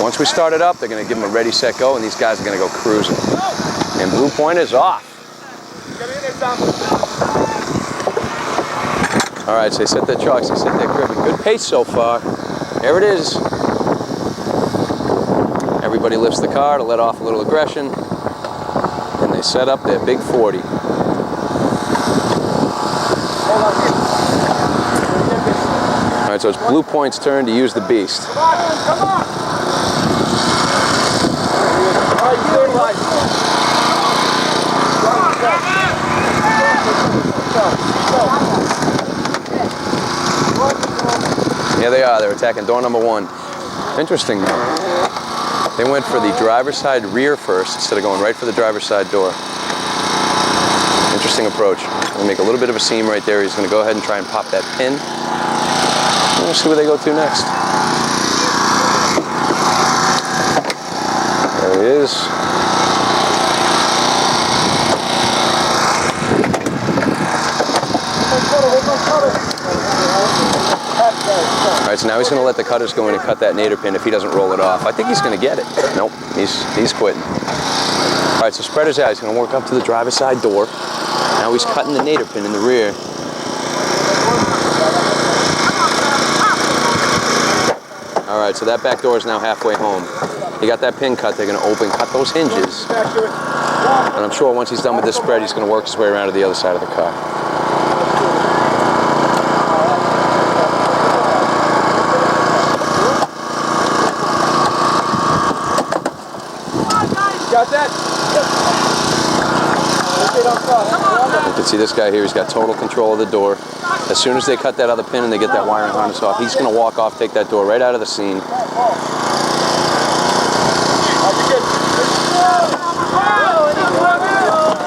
Once we start it up, they're going to give them a ready, set, go, and these guys are going to go cruising. And blue point is off. All right, so they set their trucks, they set their cribbing. Good pace so far. There it is. Everybody lifts the car to let off a little aggression. And they set up their big 40. All right, so it's blue point's turn to use the beast. Come on! Yeah, they are. They're attacking door number 1. Interesting, though. They went for the driver's side rear first instead of going right for the driver's side door. Interesting approach. We'll make a little bit of a seam right there. He's going to go ahead and try and pop that pin. We'll see where they go to next. There he is. All right, so now he's going to let the cutters go in and cut that nadir pin if he doesn't roll it off. I think he's going to get it. Nope, he's quitting. All right, so spreader's out. He's going to work up to the driver's side door. Now he's cutting the nadir pin in the rear. All right, so that back door is now halfway home. He got that pin cut. They're going to open, cut those hinges. And I'm sure once he's done with this spread, he's going to work his way around to the other side of the car. Got that? You can see this guy here. He's got total control of the door. As soon as they cut that other pin and they get that wiring harness off, he's going to walk off, take that door right out of the scene.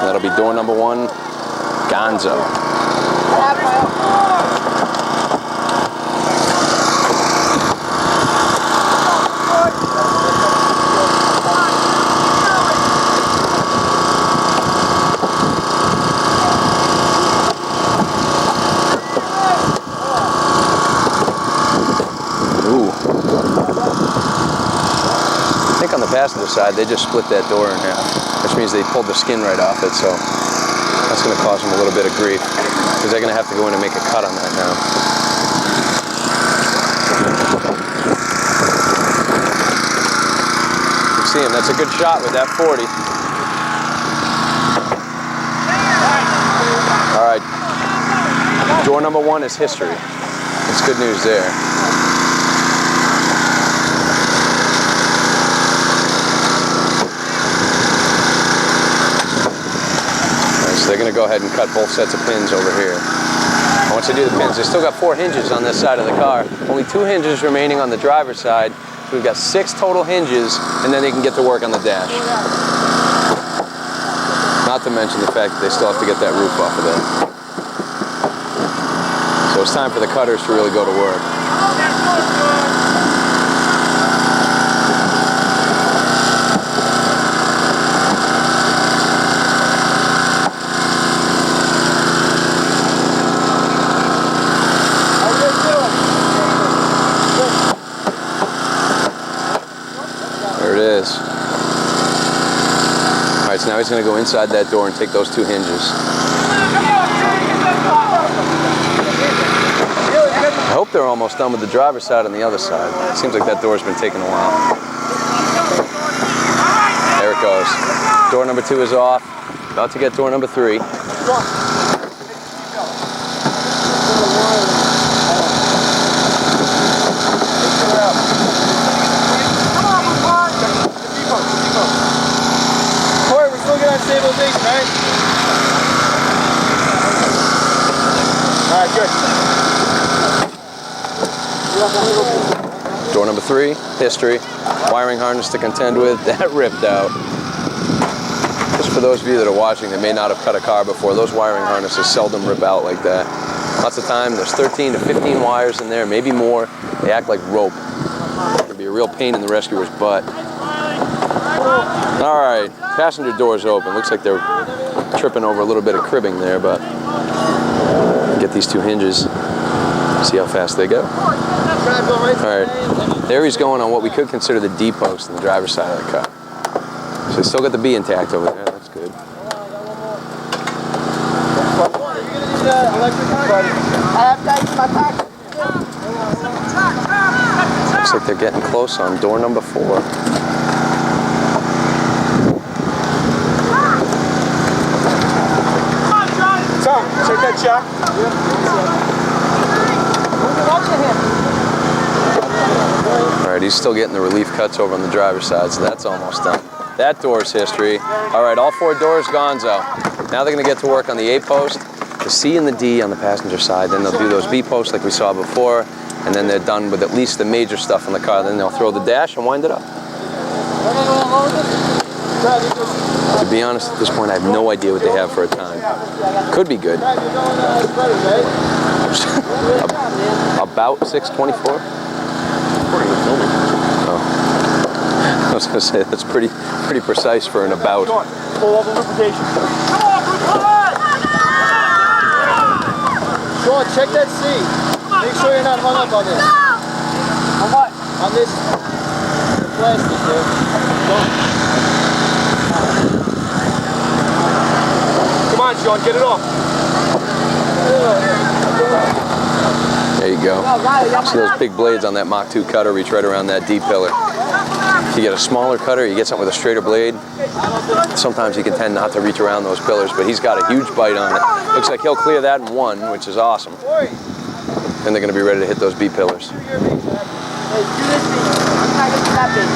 That'll be door number 1, Gonzo. On the passenger side, they just split that door in half, which means they pulled the skin right off it, so that's going to cause them a little bit of grief, because they're going to have to go in and make a cut on that now. You see him, that's a good shot with that 40. All right, door number 1 is history. That's good news there. So they're going to go ahead and cut both sets of pins over here. And once they do the pins, they still got 4 hinges on this side of the car. Only 2 hinges remaining on the driver's side. So we've got 6 total hinges, and then they can get to work on the dash. Not to mention the fact that they still have to get that roof off of there. So it's time for the cutters to really go to work. All right, so now he's going to go inside that door and take those 2 hinges. I hope they're almost done with the driver's side on the other side. It seems like that door's been taking a while. There it goes. Door number 2 is off. About to get door number 3. Stabilization, right? All right, good. Door number 3, history. Wiring harness to contend with. That ripped out. Just for those of you that are watching that may not have cut a car before, those wiring harnesses seldom rip out like that. Lots of time, there's 13 to 15 wires in there, maybe more. They act like rope. It can be a real pain in the rescuer's butt. All right, passenger door's open. Looks like they're tripping over a little bit of cribbing there, but get these 2 hinges, see how fast they go. All right, There he's going on what we could consider the D post on the driver's side of the car. So he's still got the B intact over there. That's good. Looks like they're getting close on door number 4. Tom, check that shot. All right, he's still getting the relief cuts over on the driver's side, so that's almost done. That door's history. All right, all 4 doors gonzo. Now they're gonna get to work on the A post, the C and the D on the passenger side. Then they'll do those B posts like we saw before, and then they're done with at least the major stuff on the car. Then they'll throw the dash and wind it up. To be honest, at this point, I have no idea what they have for a time. Could be good. About 6:24. Oh. I was gonna say that's pretty precise for an about. Pull over lubrication. Sean, check that C. Make sure you're not hung up on this. On what? On this plastic there. Come on, Sean, get it off. There you go. See those big blades on that Mach 2 cutter reach right around that D pillar. If you get a smaller cutter, you get something with a straighter blade. Sometimes you can tend not to reach around those pillars, but he's got a huge bite on it. Looks like he'll clear that in 1, which is awesome. And they're going to be ready to hit those B pillars. Hey, do this thing. I'm not getting that big.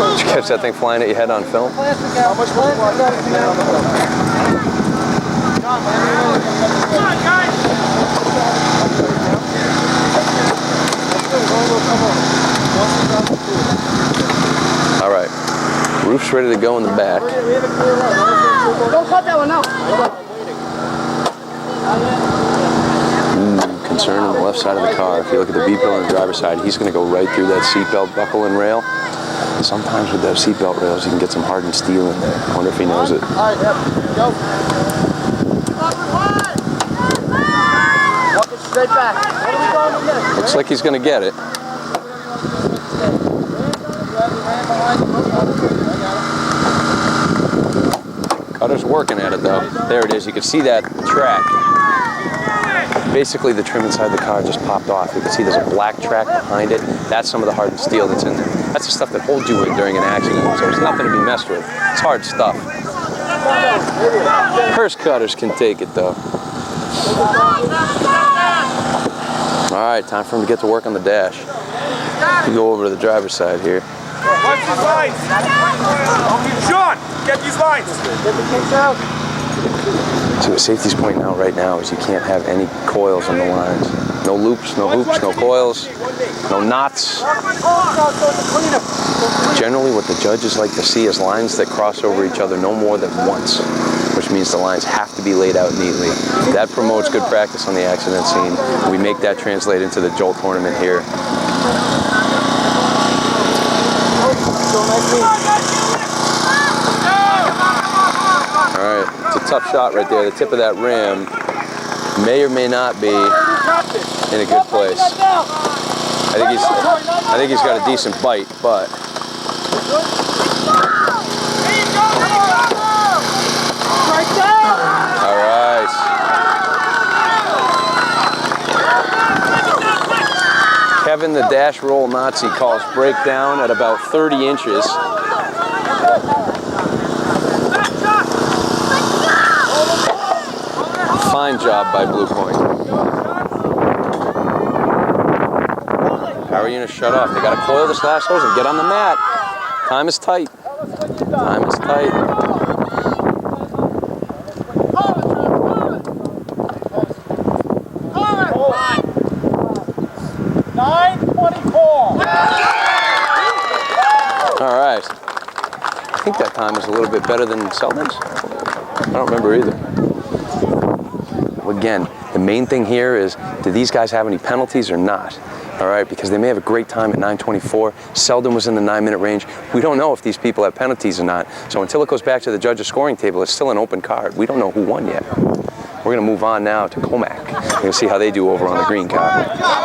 Did you catch that thing flying at your head on film? How much was All right, roof's ready to go in the back. Don't cut that one out. Concern on the left side of the car. If you look at the B pillar on the driver's side, he's going to go right through that seatbelt buckle and rail. Sometimes with those seatbelt rails, you can get some hardened steel in there. I wonder if he knows it. All right, yep, go. Walk it straight back. What are we going to get? Looks like he's going to get it. Cutter's working at it though. There it is. You can see that track. Basically, the trim inside the car just popped off. You can see there's a black track behind it. That's some of the hardened steel that's in there. That's the stuff that holds you in during an accident. So it's nothing to be messed with. It's hard stuff. Hearse cutters can take it though. All right, time for him to get to work on the dash. We go over to the driver's side here. Watch these lines. Sean, get these lines. Get the kinks out. So what safety's pointing out right now is you can't have any coils on the lines. No loops, no hoops, no coils, no knots. Generally what the judges like to see is lines that cross over each other no more than once, which means the lines have to be laid out neatly. That promotes good practice on the accident scene. We make that translate into the J.O.L.T tournament here. Alright, it's a tough shot right there. The tip of that rim may or may not be in a good place. I think he's got a decent bite, but alright. Kevin the dash roll Nazi calls breakdown at about 30 inches. Fine job by Blue Point. Power unit shut off. They got to coil the slash hose and get on the mat. Time is tight. Time is tight. All right. I think that time is a little bit better than Selden's. I don't remember either. Again, the main thing here is, do these guys have any penalties or not? All right, because they may have a great time at 9:24. Selden was in the 9-minute range. We don't know if these people have penalties or not. So until it goes back to the judge's scoring table, it's still an open card. We don't know who won yet. We're gonna move on now to Comac. We're gonna see how they do over on the green car.